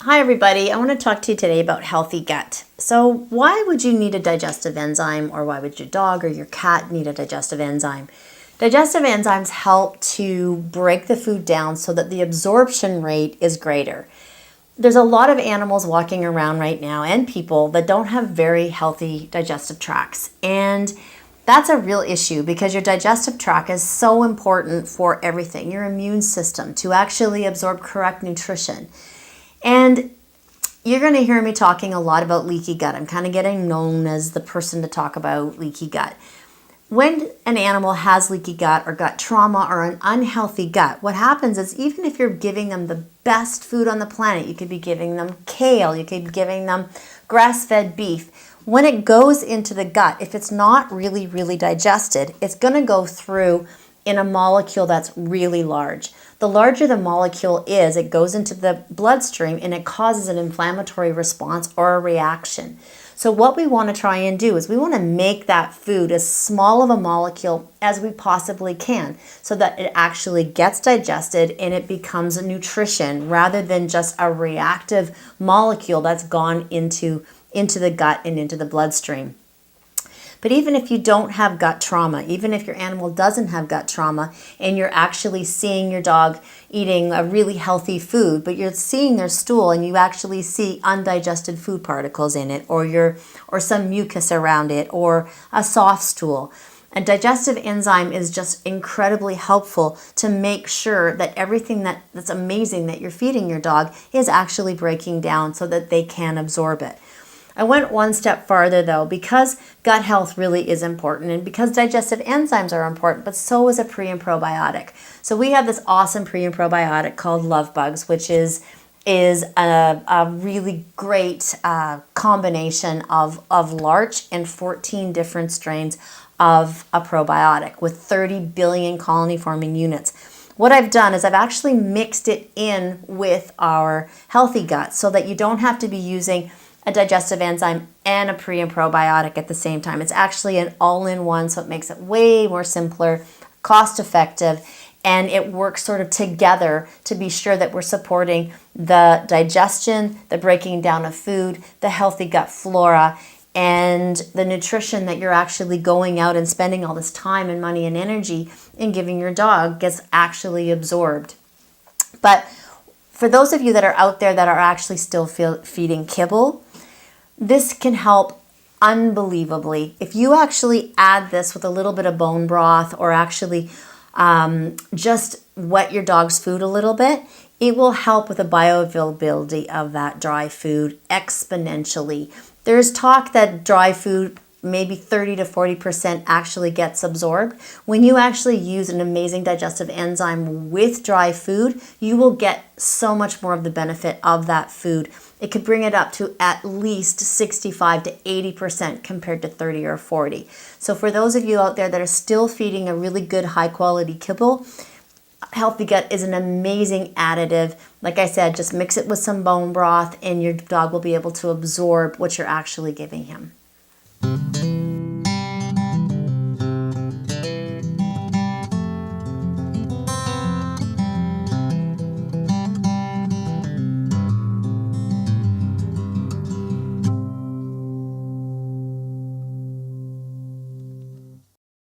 Hi everybody, I want to talk to you today about healthy gut. So why would you need a digestive enzyme, or why would your dog or your cat need a digestive enzyme? Digestive enzymes help to break the food down so that the absorption rate is greater. There's a lot of animals walking around right now and people that don't have very healthy digestive tracts, and that's a real issue because your digestive tract is so important for everything, your immune system, to actually absorb correct nutrition. And you're going to hear me talking a lot about leaky gut. I'm kind of getting known as the person to talk about leaky gut. When an animal has leaky gut or gut trauma or an unhealthy gut, what happens is even if you're giving them the best food on the planet, you could be giving them kale, you could be giving them grass-fed beef. When it goes into the gut, if it's not really digested, it's going to go through in a molecule that's really large. The larger the molecule is, it goes into the bloodstream and it causes an inflammatory response or a reaction. So what we want to try and do is we want to make that food as small of a molecule as we possibly can so that it actually gets digested and it becomes a nutrition rather than just a reactive molecule that's gone into the gut and into the bloodstream. But even if you don't have gut trauma, even if your animal doesn't have gut trauma and you're actually seeing your dog eating a really healthy food, but you're seeing their stool and you actually see undigested food particles in it, or some mucus around it, or a soft stool, a digestive enzyme is just incredibly helpful to make sure that everything that's amazing that you're feeding your dog is actually breaking down so that they can absorb it. I went one step farther though, because gut health really is important and because digestive enzymes are important, but so is a pre and probiotic. So we have this awesome pre and probiotic called Love Bugs, which is a really great combination of larch and 14 different strains of a probiotic with 30 billion colony forming units. What I've done is I've actually mixed it in with our healthy gut so that you don't have to be using a digestive enzyme and a pre and probiotic at the same time. It's actually an all-in-one, so it makes it way more simpler, cost-effective, and it works sort of together to be sure that we're supporting the digestion, the breaking down of food, the healthy gut flora, and the nutrition that you're actually going out and spending all this time and money and energy in giving your dog gets actually absorbed. But for those of you that are out there that are actually still feeding kibble, this can help unbelievably. If you actually add this with a little bit of bone broth or actually just wet your dog's food a little bit, it will help with the bioavailability of that dry food exponentially. There's talk that dry food, maybe 30 to 40% actually gets absorbed. When you actually use an amazing digestive enzyme with dry food, you will get so much more of the benefit of that food. It could bring it up to at least 65 to 80% compared to 30 or 40. So for those of you out there that are still feeding a really good high quality kibble, healthy gut is an amazing additive. Like I said, just mix it with some bone broth and your dog will be able to absorb what you're actually giving him.